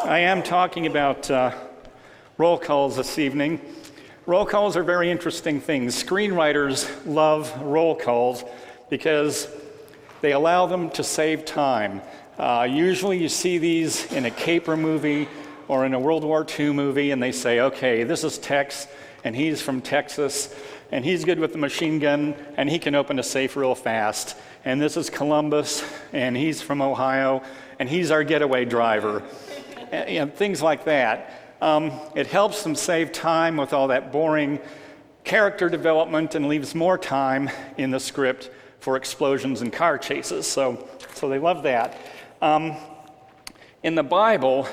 I am talking about roll calls this evening. Roll calls are very interesting things. Screenwriters love roll calls because they allow them to save time. Usually you see these in a caper movie or in a World War II movie, and they say, okay, this is Tex, and he's from Texas, and he's good with the machine gun, and he can open a safe real fast. And this is Columbus, and he's from Ohio, and he's our getaway driver. And things like that. It helps them save time with all that boring character development and leaves more time in the script for explosions and car chases. So they love that. In the Bible,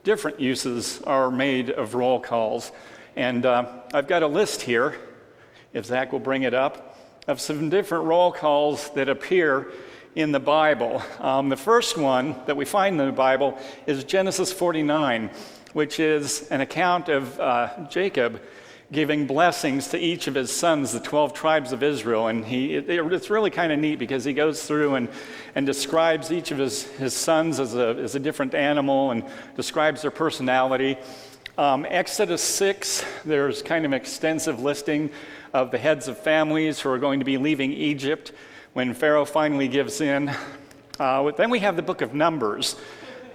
different uses are made of roll calls. And I've got a list here, if Zach will bring it up, of some different roll calls that appear in the Bible. The first one that we find in the Bible is Genesis 49, which is an account of Jacob giving blessings to each of his sons, the 12 tribes of Israel. And it's really kind of neat because he goes through and describes each of his sons as a different animal and describes their personality. Exodus 6, there's kind of an extensive listing of the heads of families who are going to be leaving Egypt when Pharaoh finally gives in. Then we have the book of Numbers.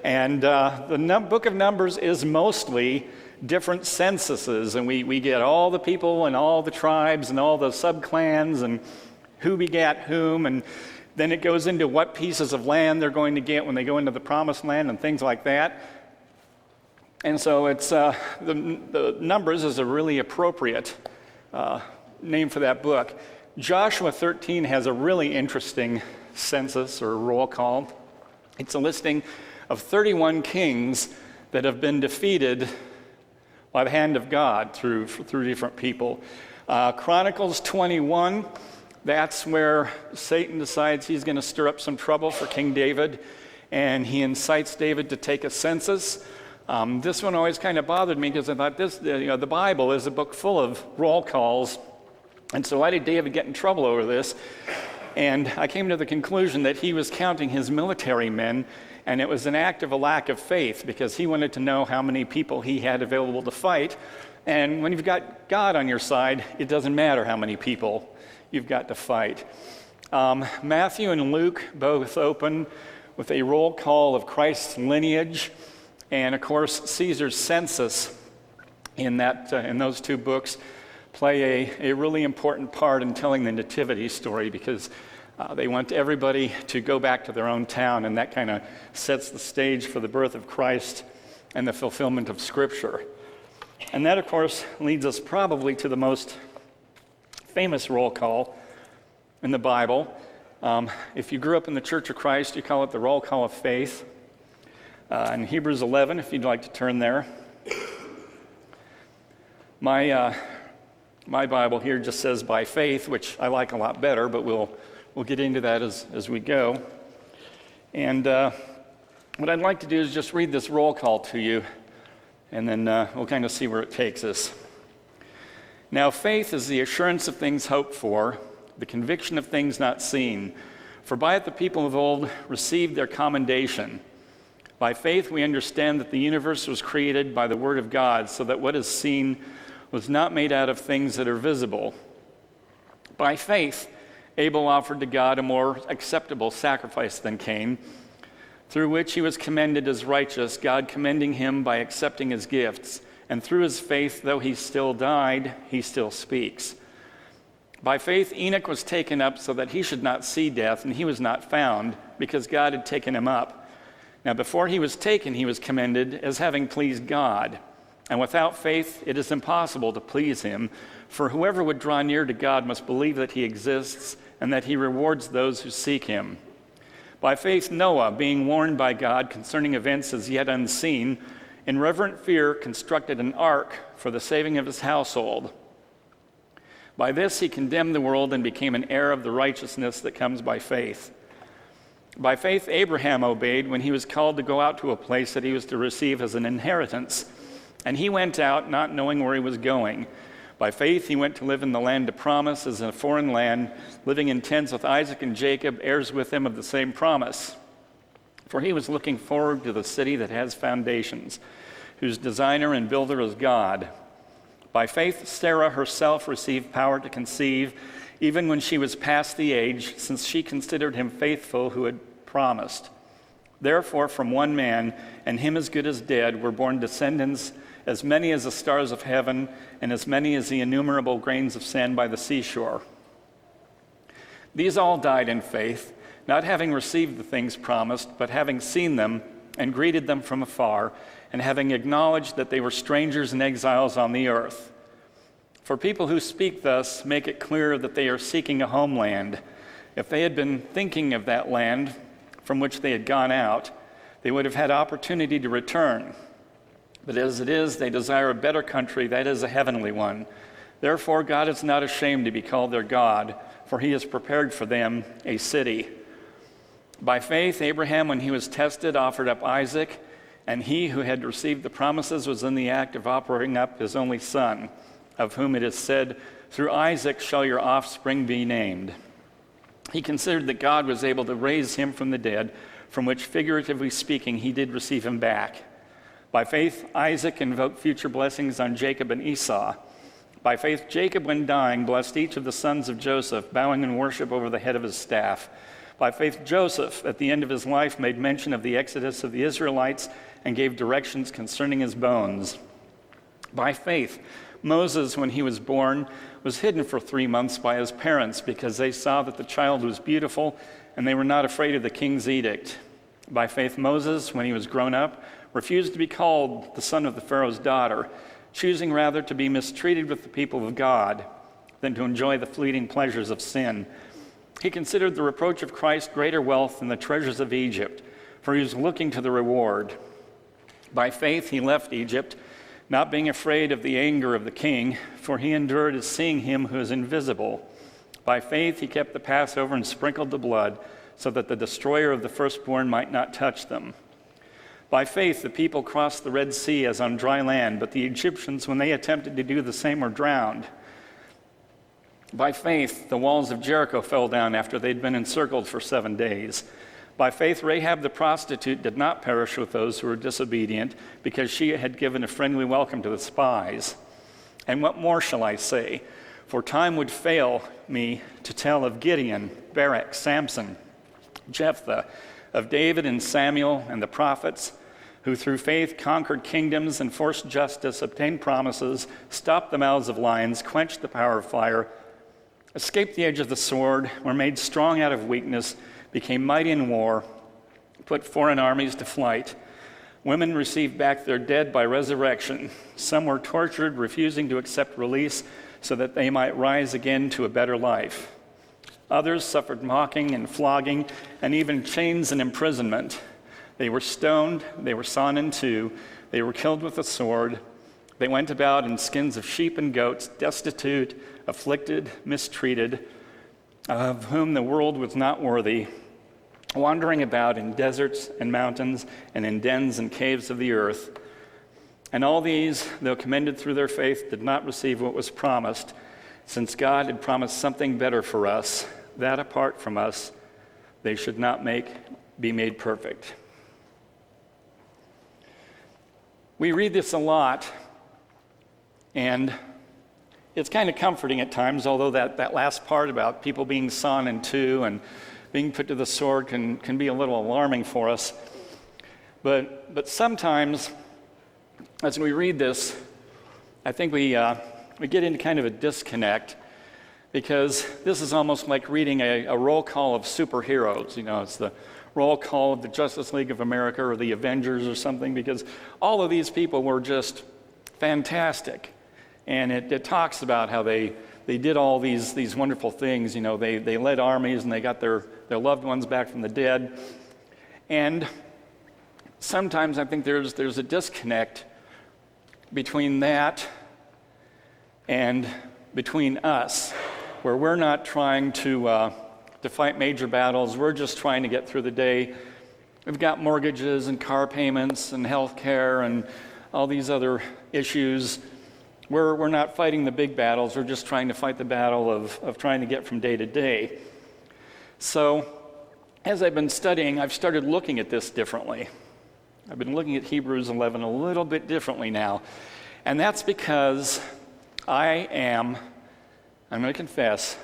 And the book of Numbers is mostly different censuses. And we get all the people and all the tribes and all the sub-clans and who begat whom. And then it goes into what pieces of land they're going to get when they go into the promised land and things like that. And so it's the Numbers is a really appropriate name for that book. Joshua 13 has a really interesting census or roll call. It's a listing of 31 kings that have been defeated by the hand of God through different people. Chronicles 21, that's where Satan decides he's going to stir up some trouble for King David, and he incites David to take a census. This one always kind of bothered me because I thought the Bible is a book full of roll calls. And so why did David get in trouble over this? And I came to the conclusion that he was counting his military men, and it was an act of a lack of faith because he wanted to know how many people he had available to fight. And when you've got God on your side, it doesn't matter how many people you've got to fight. Matthew and Luke both open with a roll call of Christ's lineage, and of course Caesar's census in those two books play a really important part in telling the nativity story because they want everybody to go back to their own town, and that kind of sets the stage for the birth of Christ and the fulfillment of Scripture. And that, of course, leads us probably to the most famous roll call in the Bible. If you grew up in the Church of Christ, you call it the roll call of faith. In Hebrews 11, if you'd like to turn there. My Bible here just says by faith, which I like a lot better, but we'll get into that as we go. And what I'd like to do is just read this roll call to you, and then we'll kind of see where it takes us. Now, faith is the assurance of things hoped for, the conviction of things not seen. For by it the people of old received their commendation. By faith we understand that the universe was created by the word of God, so that what is seen was not made out of things that are visible. By faith, Abel offered to God a more acceptable sacrifice than Cain, through which he was commended as righteous, God commending him by accepting his gifts. And through his faith, though he still died, he still speaks. By faith, Enoch was taken up so that he should not see death, and he was not found, because God had taken him up. Now before he was taken, he was commended as having pleased God. And without faith, it is impossible to please him, for whoever would draw near to God must believe that he exists and that he rewards those who seek him. By faith, Noah, being warned by God concerning events as yet unseen, in reverent fear constructed an ark for the saving of his household. By this he condemned the world and became an heir of the righteousness that comes by faith. By faith, Abraham obeyed when he was called to go out to a place that he was to receive as an inheritance. And he went out not knowing where he was going. By faith, he went to live in the land of promise as in a foreign land, living in tents with Isaac and Jacob, heirs with him of the same promise. For he was looking forward to the city that has foundations, whose designer and builder is God. By faith, Sarah herself received power to conceive, even when she was past the age, since she considered him faithful who had promised. Therefore, from one man, and him as good as dead, were born descendants, as many as the stars of heaven, and as many as the innumerable grains of sand by the seashore. These all died in faith, not having received the things promised, but having seen them and greeted them from afar, and having acknowledged that they were strangers and exiles on the earth. For people who speak thus make it clear that they are seeking a homeland. If they had been thinking of that land from which they had gone out, they would have had opportunity to return. But as it is, they desire a better country, that is, a heavenly one. Therefore, God is not ashamed to be called their God, for he has prepared for them a city. By faith, Abraham, when he was tested, offered up Isaac, and he who had received the promises was in the act of offering up his only son, of whom it is said, "Through Isaac shall your offspring be named." He considered that God was able to raise him from the dead, from which, figuratively speaking, he did receive him back. By faith, Isaac invoked future blessings on Jacob and Esau. By faith, Jacob, when dying, blessed each of the sons of Joseph, bowing in worship over the head of his staff. By faith, Joseph, at the end of his life, made mention of the exodus of the Israelites and gave directions concerning his bones. By faith, Moses, when he was born, was hidden for 3 months by his parents because they saw that the child was beautiful and they were not afraid of the king's edict. By faith, Moses, when he was grown up, refused to be called the son of the Pharaoh's daughter, choosing rather to be mistreated with the people of God than to enjoy the fleeting pleasures of sin. He considered the reproach of Christ greater wealth than the treasures of Egypt, for he was looking to the reward. By faith he left Egypt, not being afraid of the anger of the king, for he endured as seeing him who is invisible. By faith he kept the Passover and sprinkled the blood, so that the destroyer of the firstborn might not touch them. By faith the people crossed the Red Sea as on dry land, but the Egyptians, when they attempted to do the same, were drowned. By faith, the walls of Jericho fell down after they'd been encircled for 7 days. By faith, Rahab the prostitute did not perish with those who were disobedient, because she had given a friendly welcome to the spies. And what more shall I say? For time would fail me to tell of Gideon, Barak, Samson, Jephthah, of David and Samuel and the prophets, who through faith conquered kingdoms, enforced justice, obtained promises, stopped the mouths of lions, quenched the power of fire, escaped the edge of the sword, were made strong out of weakness, became mighty in war, put foreign armies to flight. Women received back their dead by resurrection. Some were tortured, refusing to accept release so that they might rise again to a better life. Others suffered mocking and flogging and even chains and imprisonment. They were stoned, they were sawn in two, they were killed with a sword. They went about in skins of sheep and goats, destitute, afflicted, mistreated, of whom the world was not worthy, wandering about in deserts and mountains and in dens and caves of the earth. And all these, though commended through their faith, did not receive what was promised, since God had promised something better for us, that apart from us, they should not be made perfect. We read this a lot, and it's kind of comforting at times, although that last part about people being sawn in two and being put to the sword can be a little alarming for us. But sometimes, as we read this, I think we get into kind of a disconnect, because this is almost like reading a roll call of superheroes. You know, it's the roll call of the Justice League of America or the Avengers or something, because all of these people were just fantastic. And it talks about how they did all these wonderful things. You know, they led armies and they got their loved ones back from the dead. And sometimes I think there's a disconnect between that and between us, where we're not trying to fight major battles. We're just trying to get through the day. We've got mortgages and car payments and health care and all these other issues. We're not fighting the big battles. We're just trying to fight the battle of trying to get from day to day. So as I've been studying, I've started looking at this differently. I've been looking at Hebrews 11 a little bit differently now. And that's because I'm going to confess,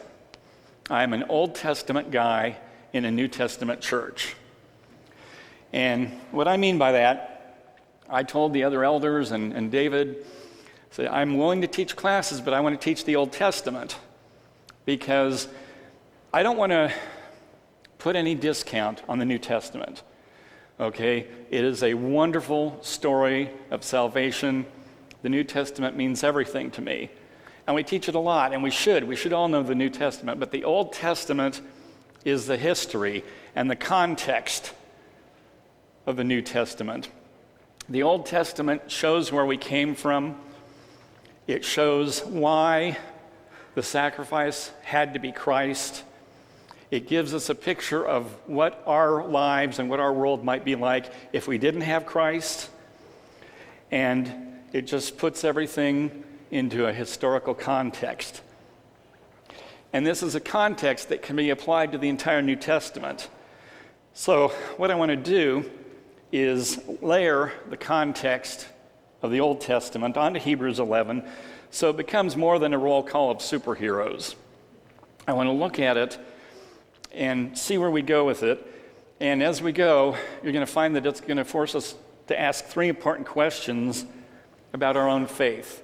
I'm an Old Testament guy in a New Testament church. And what I mean by that, I told the other elders and David, said, I'm willing to teach classes, but I want to teach the Old Testament because I don't want to put any discount on the New Testament. Okay, it is a wonderful story of salvation. The New Testament means everything to me. And we teach it a lot, and we should all know the New Testament, but the Old Testament is the history and the context of the New Testament. The Old Testament shows where we came from. It shows why the sacrifice had to be Christ. It gives us a picture of what our lives and what our world might be like if we didn't have Christ. And it just puts everything into a historical context. And this is a context that can be applied to the entire New Testament. So what I want to do is layer the context of the Old Testament onto Hebrews 11 so it becomes more than a roll call of superheroes. I want to look at it and see where we go with it. And as we go, you're going to find that it's going to force us to ask three important questions about our own faith.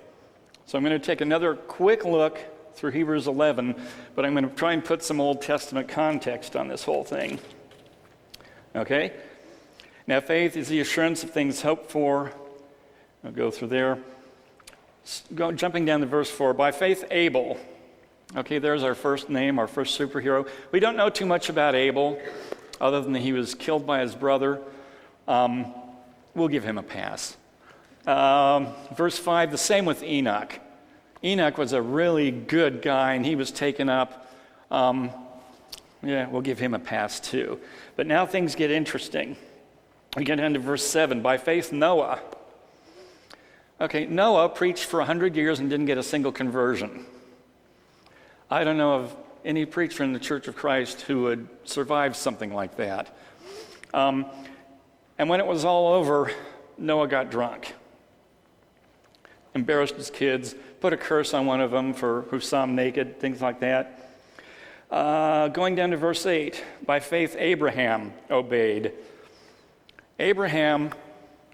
So I'm going to take another quick look through Hebrews 11, but I'm going to try and put some Old Testament context on this whole thing. Okay? Now, faith is the assurance of things hoped for. I'll go through there. Jumping down to verse 4. By faith, Abel. Okay, there's our first name, our first superhero. We don't know too much about Abel, other than that he was killed by his brother. We'll give him a pass. Verse 5, the same with Enoch. Enoch was a really good guy, and he was taken up. We'll give him a pass too. But now things get interesting. We get into verse 7. By faith, Noah. Okay, Noah preached for 100 years and didn't get a single conversion. I don't know of any preacher in the Church of Christ who would survive something like that. And when it was all over, Noah got drunk, embarrassed his kids, put a curse on one of them for who saw him naked, things like that. Going down to verse 8, by faith Abraham obeyed. Abraham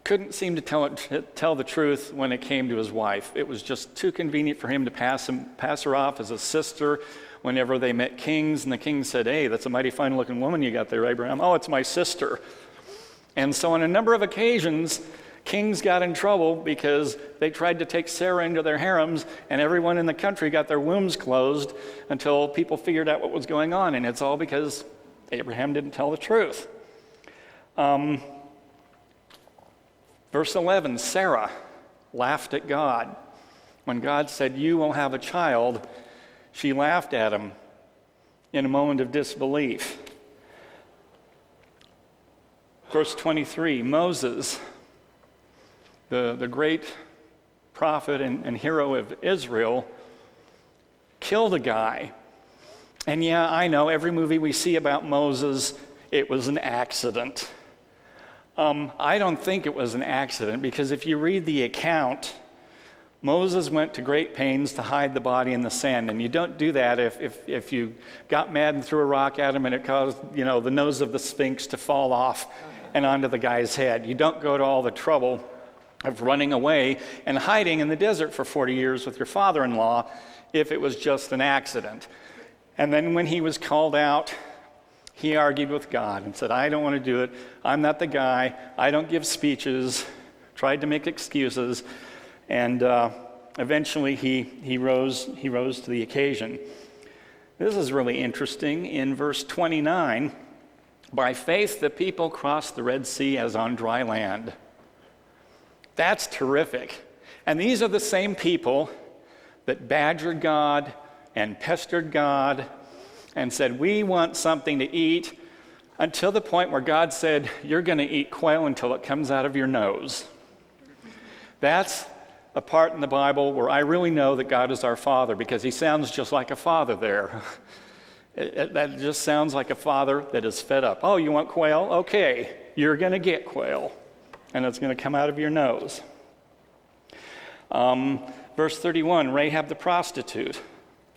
couldn't seem to tell the truth when it came to his wife. It was just too convenient for him to pass her off as a sister whenever they met kings, and the king said, hey, that's a mighty fine-looking woman you got there, Abraham. Oh, it's my sister. And so on a number of occasions, kings got in trouble because they tried to take Sarah into their harems, and everyone in the country got their wombs closed until people figured out what was going on, and it's all because Abraham didn't tell the truth. Verse 11, Sarah laughed at God. When God said, you will have a child, she laughed at him in a moment of disbelief. Verse 23, Moses, the great prophet and hero of Israel, killed a guy. And yeah, I know, every movie we see about Moses, it was an accident. I don't think it was an accident, because if you read the account, Moses went to great pains to hide the body in the sand, and you don't do that if you got mad and threw a rock at him and it caused, the nose of the Sphinx to fall off and onto the guy's head. You don't go to all the trouble of running away and hiding in the desert for 40 years with your father-in-law if it was just an accident. And then when he was called out, he argued with God and said, I don't want to do it. I'm not the guy. I don't give speeches. Tried to make excuses. And eventually he rose to the occasion. This is really interesting. In verse 29, by faith the people crossed the Red Sea as on dry land. That's terrific. And these are the same people that badgered God and pestered God and said, we want something to eat, until the point where God said, you're going to eat quail until it comes out of your nose. That's a part in the Bible where I really know that God is our Father, because he sounds just like a father there. That just sounds like a father that is fed up. Oh, you want quail? Okay, you're going to get quail, and it's going to come out of your nose. Verse 31, Rahab the prostitute.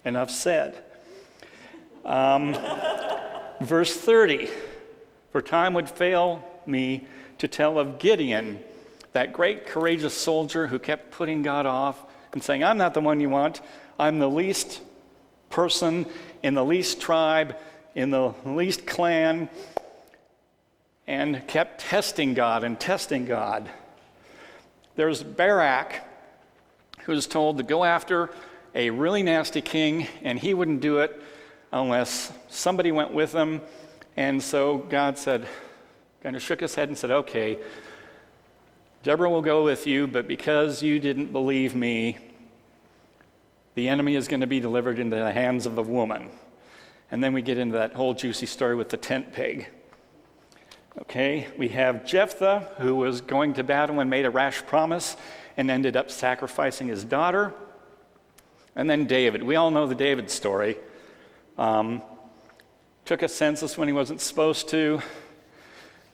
Enough said. Verse 30, for time would fail me to tell of Gideon, that great courageous soldier who kept putting God off and saying, I'm not the one you want. I'm the least person in the least tribe, in the least clan, and kept testing God and testing God. There's Barak, who's told to go after a really nasty king, and he wouldn't do it unless somebody went with him. And so God said, kind of shook his head and said, okay, Deborah will go with you, but because you didn't believe me, the enemy is going to be delivered into the hands of the woman. And then we get into that whole juicy story with the tent peg. Okay, we have Jephthah, who was going to battle and made a rash promise and ended up sacrificing his daughter. And then David. We all know the David story. Took a census when he wasn't supposed to.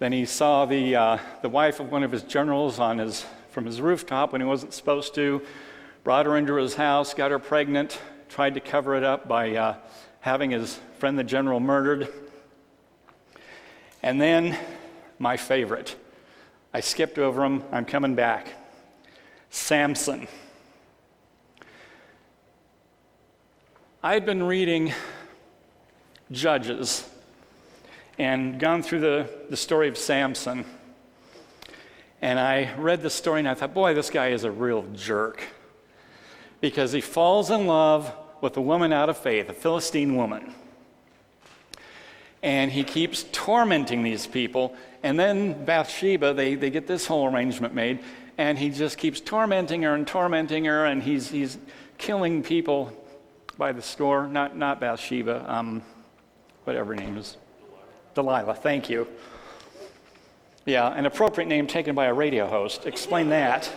Then he saw the wife of one of his generals from his rooftop when he wasn't supposed to. Brought her into his house, got her pregnant, tried to cover it up by having his friend the general murdered. And then, my favorite, I skipped over him, I'm coming back. Samson. I had been reading Judges and gone through the story of Samson. And I read the story and I thought, boy, this guy is a real jerk. Because he falls in love with a woman out of faith, a Philistine woman. And he keeps tormenting these people. And then Bathsheba, they get this whole arrangement made. And he just keeps tormenting her, and he's killing people by the score. Not Bathsheba, whatever her name is. Delilah, thank you. Yeah, an appropriate name taken by a radio host. Explain that.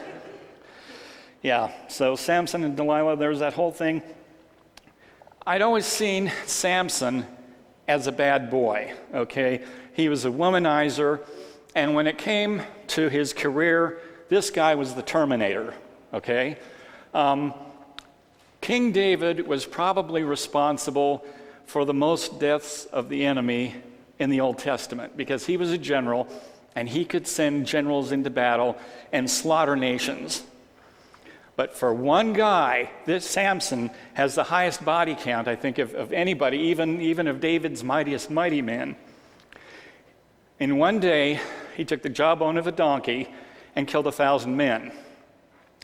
Yeah, so Samson and Delilah, there's that whole thing. I'd always seen Samson as a bad boy, okay? He was a womanizer, and when it came to his career, this guy was the Terminator, okay? King David was probably responsible for the most deaths of the enemy in the Old Testament because he was a general, and he could send generals into battle and slaughter nations. But for one guy, this Samson has the highest body count, I think, of anybody, even of David's mightiest mighty men. In one day, he took the jawbone of a donkey and killed 1,000 men.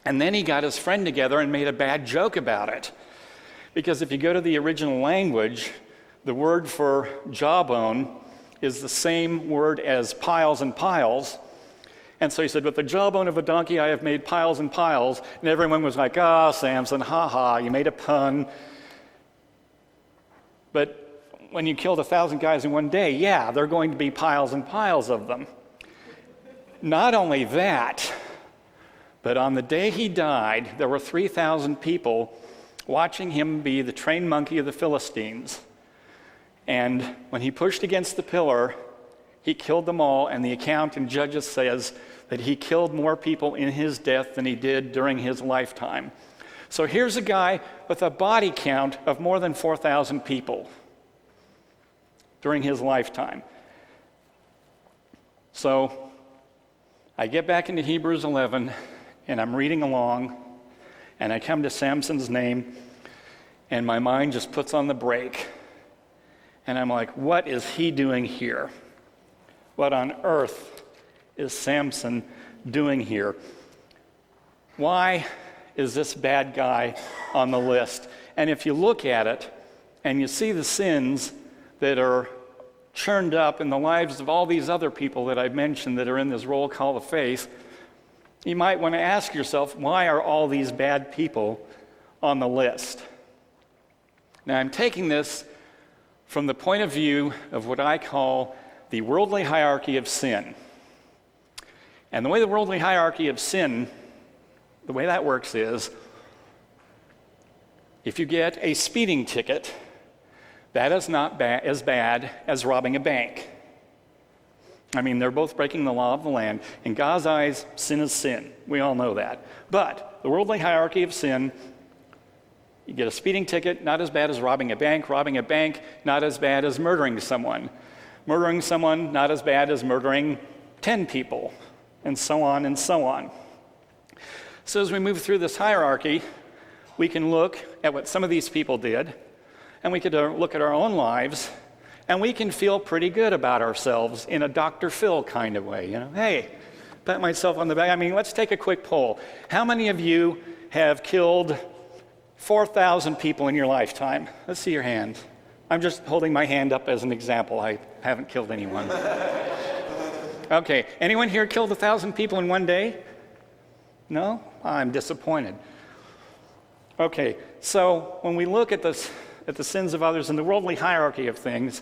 And then he got his friend together and made a bad joke about it. Because if you go to the original language, the word for jawbone is the same word as piles and piles. And so he said, with the jawbone of a donkey, I have made piles and piles. And everyone was like, Samson, ha, you made a pun. But when you killed 1,000 guys in one day, yeah, there are going to be piles and piles of them. Not only that, but on the day he died, there were 3,000 people watching him be the trained monkey of the Philistines. And when he pushed against the pillar, he killed them all, and the account in Judges says that he killed more people in his death than he did during his lifetime. So here's a guy with a body count of more than 4,000 people during his lifetime. So I get back into Hebrews 11, and I'm reading along, and I come to Samson's name, and my mind just puts on the brake. And I'm like, what is he doing here? What on earth is Samson doing here? Why is this bad guy on the list? And if you look at it and you see the sins that are churned up in the lives of all these other people that I've mentioned that are in this roll call of faith, you might want to ask yourself, why are all these bad people on the list? Now, I'm taking this from the point of view of what I call the worldly hierarchy of sin. And the way the worldly hierarchy of sin, the way that works is, if you get a speeding ticket, That is not as bad as robbing a bank. I mean, they're both breaking the law of the land. In God's eyes, sin is sin. We all know that. But the worldly hierarchy of sin, you get a speeding ticket, not as bad as robbing a bank. Robbing a bank, not as bad as murdering someone. Murdering someone, not as bad as murdering 10 people, and so on and so on. So as we move through this hierarchy, we can look at what some of these people did, and we could look at our own lives, and we can feel pretty good about ourselves in a Dr. Phil kind of way. You know, hey, pat myself on the back. I mean, let's take a quick poll. How many of you have killed 4,000 people in your lifetime? Let's see your hand. I'm just holding my hand up as an example. I haven't killed anyone. Okay, anyone here killed 1,000 people in one day? No? I'm disappointed. Okay, so when we look at the sins of others in the worldly hierarchy of things,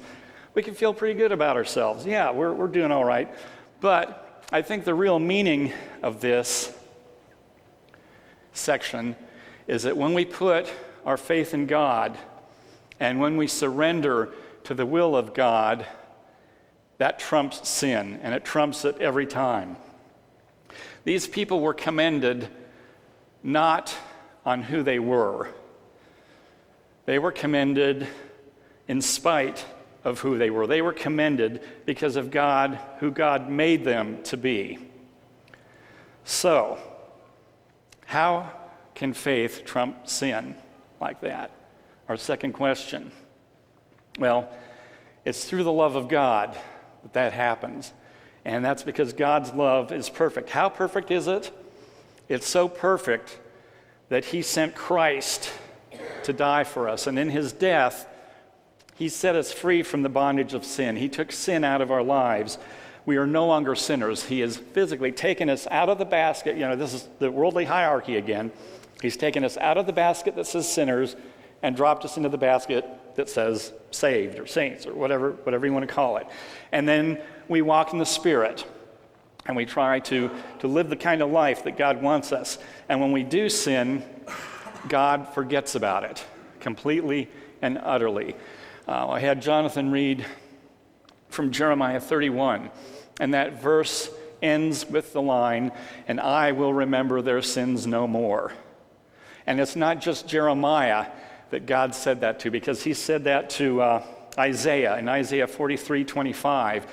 we can feel pretty good about ourselves. Yeah, we're doing all right. But I think the real meaning of this section is that when we put our faith in God and when we surrender to the will of God, that trumps sin, and it trumps it every time. These people were commended not on who they were. They were commended in spite of who they were. They were commended because of God, who God made them to be. So, how can faith trump sin like that? Our second question. Well, it's through the love of God that happens. And that's because God's love is perfect. How perfect is it? It's so perfect that He sent Christ to die for us. And in His death, He set us free from the bondage of sin. He took sin out of our lives. We are no longer sinners. He has physically taken us out of the basket. You know, this is the worldly hierarchy again. He's taken us out of the basket that says sinners and dropped us into the basket that says saved or saints or whatever you want to call it. And then we walk in the Spirit and we try to live the kind of life that God wants us. And when we do sin, God forgets about it completely and utterly. I had Jonathan read from Jeremiah 31, and that verse ends with the line, "And I will remember their sins no more." And it's not just Jeremiah that God said that to, because He said that to Isaiah in Isaiah 43:25.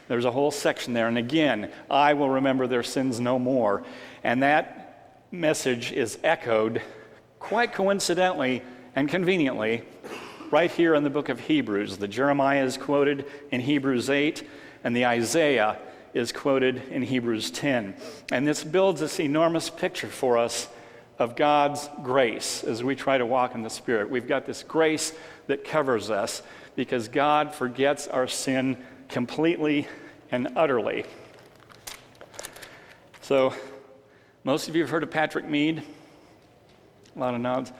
There's a whole section there, and again, "I will remember their sins no more." And that message is echoed quite coincidentally and conveniently right here in the book of Hebrews. The Jeremiah is quoted in Hebrews 8, and the Isaiah is quoted in Hebrews 10. And this builds this enormous picture for us of God's grace as we try to walk in the Spirit. We've got this grace that covers us because God forgets our sin completely and utterly. So, most of you have heard of Patrick Mead. A lot of nods.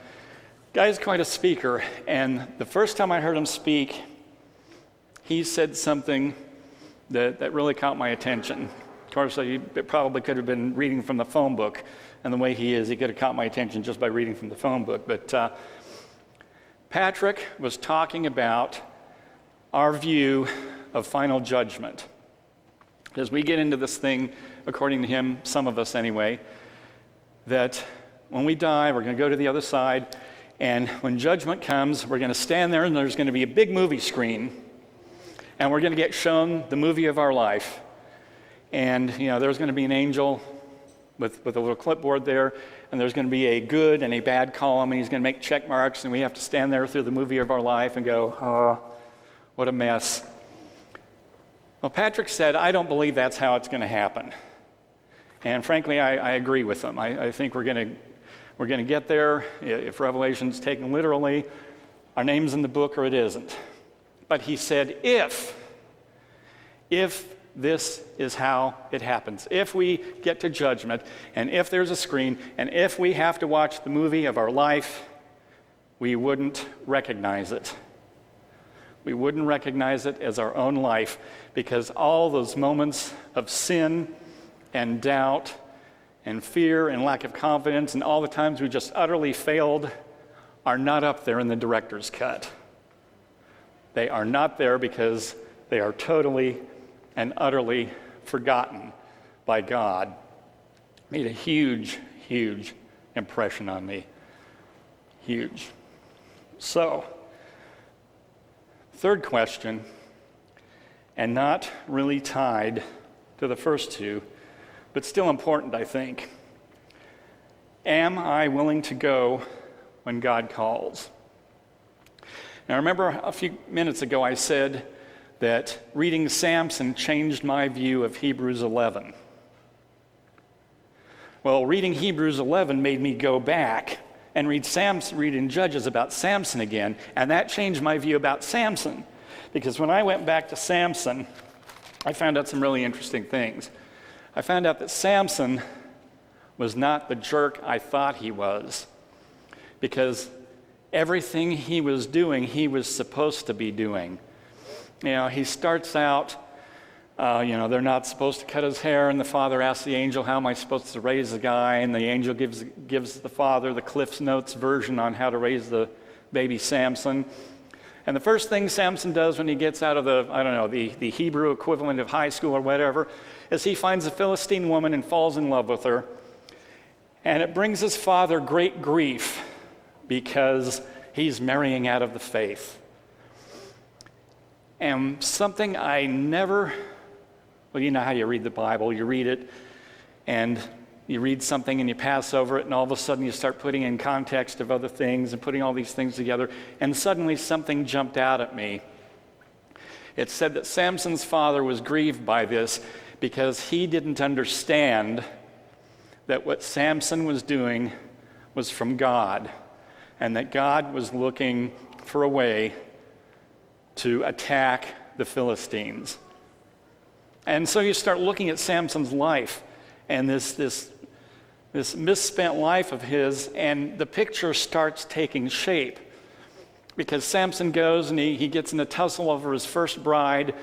Guy's quite a speaker, and the first time I heard him speak, he said something that really caught my attention. Of course, he probably could have been reading from the phone book, and the way he is, he could have caught my attention just by reading from the phone book. But Patrick was talking about our view of final judgment. As we get into this thing, according to him, some of us anyway, that when we die, we're going to go to the other side, and when judgment comes, we're going to stand there, and there's going to be a big movie screen, and we're going to get shown the movie of our life. And, you know, there's going to be an angel with a little clipboard there, and there's going to be a good and a bad column, and he's going to make check marks, and we have to stand there through the movie of our life and go, oh, what a mess. Well, Patrick said, I don't believe that's how it's going to happen. And frankly, I agree with him. I think we're going to get there. If Revelation's taken literally, our name's in the book or it isn't. But he said, if this is how it happens, if we get to judgment, and if there's a screen, and if we have to watch the movie of our life, we wouldn't recognize it. We wouldn't recognize it as our own life, because all those moments of sin and doubt and fear and lack of confidence and all the times we just utterly failed are not up there in the director's cut. They are not there because they are totally and utterly forgotten by God. Made a huge, huge impression on me. Huge. So, third question, and not really tied to the first two, but still important, I think. Am I willing to go when God calls? Now, remember a few minutes ago I said that reading Samson changed my view of Hebrews 11. Well, reading Hebrews 11 made me go back and read in Judges about Samson again, and that changed my view about Samson. Because when I went back to Samson, I found out some really interesting things. I found out that Samson was not the jerk I thought he was, because everything he was doing, he was supposed to be doing. You know, he starts out, they're not supposed to cut his hair, and the father asks the angel, how am I supposed to raise the guy? And the angel gives the father the Cliff's Notes version on how to raise the baby Samson. And the first thing Samson does when he gets out of the Hebrew equivalent of high school or whatever, is he finds a Philistine woman and falls in love with her. And it brings his father great grief because he's marrying out of the faith. And something I never, well, you know how you read the Bible, you read it, and you read something and you pass over it, and all of a sudden you start putting in context of other things and putting all these things together, and suddenly something jumped out at me. It said that Samson's father was grieved by this because he didn't understand that what Samson was doing was from God, and that God was looking for a way to attack the Philistines. And so you start looking at Samson's life and this misspent life of his, and the picture starts taking shape. Because Samson goes and he gets in a tussle over his first bride,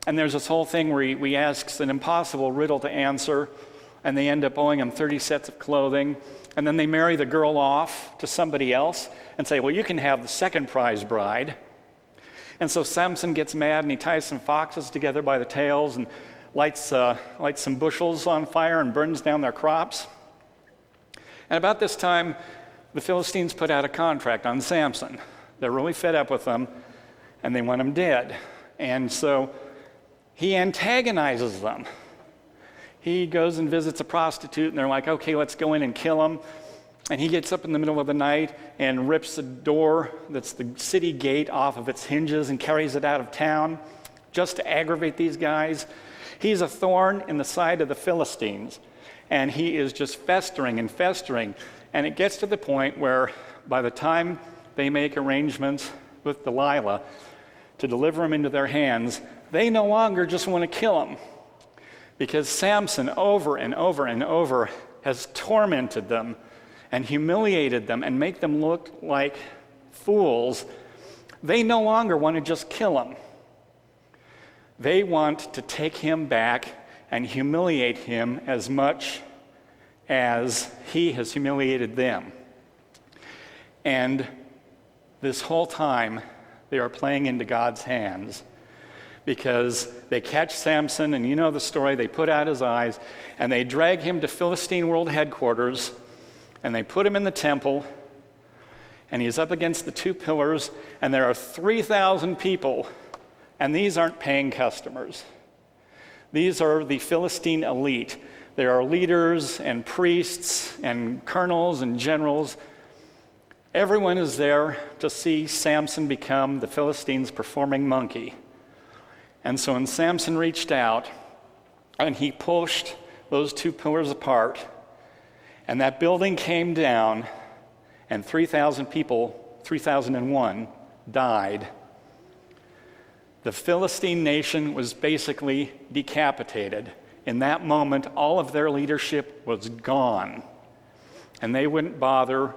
and there's this whole thing where he asks an impossible riddle to answer, and they end up owing him 30 sets of clothing, and then they marry the girl off to somebody else and say, well, you can have the second prize bride. And so Samson gets mad and he ties some foxes together by the tails and lights some bushels on fire and burns down their crops. And about this time, the Philistines put out a contract on Samson. They're really fed up with him, and they want him dead. And so he antagonizes them. He goes and visits a prostitute, and they're like, okay, let's go in and kill him. And he gets up in the middle of the night and rips the door that's the city gate off of its hinges and carries it out of town just to aggravate these guys. He's a thorn in the side of the Philistines, and he is just festering and festering. And it gets to the point where by the time they make arrangements with Delilah to deliver him into their hands, they no longer just want to kill him, because Samson over and over and over has tormented them and humiliated them and make them look like fools. They no longer want to just kill him. They want to take him back and humiliate him as much as he has humiliated them. And this whole time, they are playing into God's hands, because they catch Samson, and you know the story, they put out his eyes, and they drag him to Philistine World Headquarters, and they put him in the temple, and he's up against the two pillars, and there are 3,000 people, and these aren't paying customers. These are the Philistine elite. There are leaders and priests and colonels and generals. Everyone is there to see Samson become the Philistines' performing monkey. And so when Samson reached out and he pushed those two pillars apart, and that building came down, and 3,000 people, 3,001, died, the Philistine nation was basically decapitated. In that moment, all of their leadership was gone, and they wouldn't bother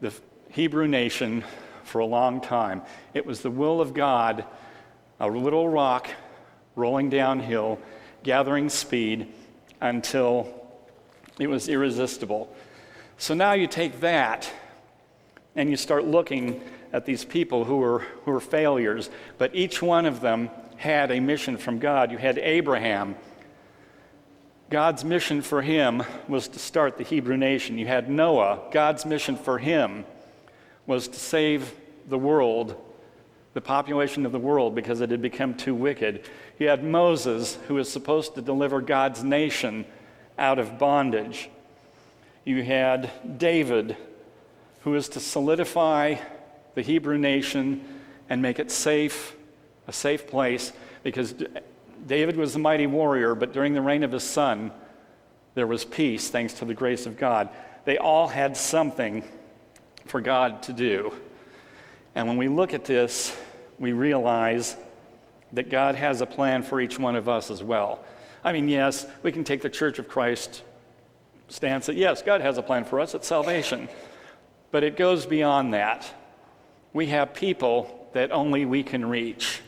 the Hebrew nation for a long time. It was the will of God, a little rock rolling downhill, gathering speed until it was irresistible. So now you take that and you start looking at these people who were failures, but each one of them had a mission from God. You had Abraham. God's mission for him was to start the Hebrew nation. You had Noah. God's mission for him was to save the world, the population of the world, because it had become too wicked. You had Moses, who was supposed to deliver God's nation out of bondage. You had David, who was to solidify the Hebrew nation and make it safe, a safe place, because David was a mighty warrior, but during the reign of his son, there was peace thanks to the grace of God. They all had something for God to do. And when we look at this, we realize that God has a plan for each one of us as well. I mean, yes, we can take the Church of Christ stance that, yes, God has a plan for us, it's salvation. But it goes beyond that. We have people that only we can reach.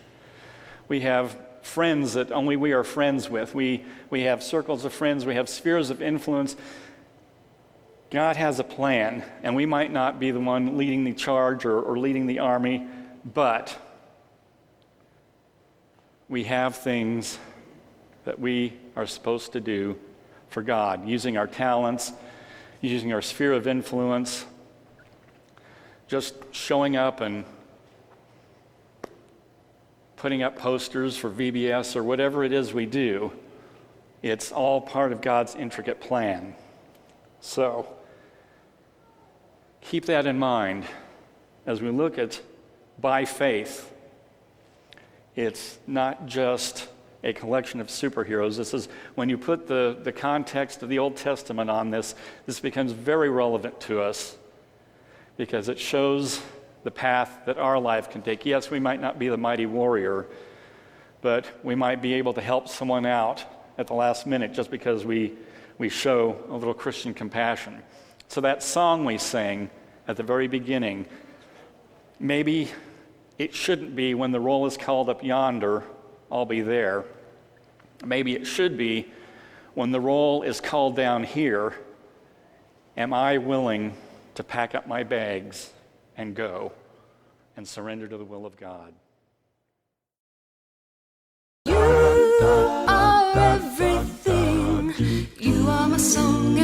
We have friends that only we are friends with. We have circles of friends. We have spheres of influence. God has a plan, and we might not be the one leading the charge or leading the army, but we have things that we are supposed to do for God, using our talents, using our sphere of influence, just showing up and putting up posters for VBS or whatever it is we do. It's all part of God's intricate plan. So, keep that in mind as we look at by faith. It's not just a collection of superheroes. This is, when you put the context of the Old Testament on this becomes very relevant to us because it shows the path that our life can take. Yes, we might not be the mighty warrior, but we might be able to help someone out at the last minute just because we show a little Christian compassion. So that song we sang at the very beginning, maybe it shouldn't be when the roll is called up yonder, I'll be there. Maybe it should be when the roll is called down here, am I willing to pack up my bags and go and surrender to the will of God? You are everything. You are my song.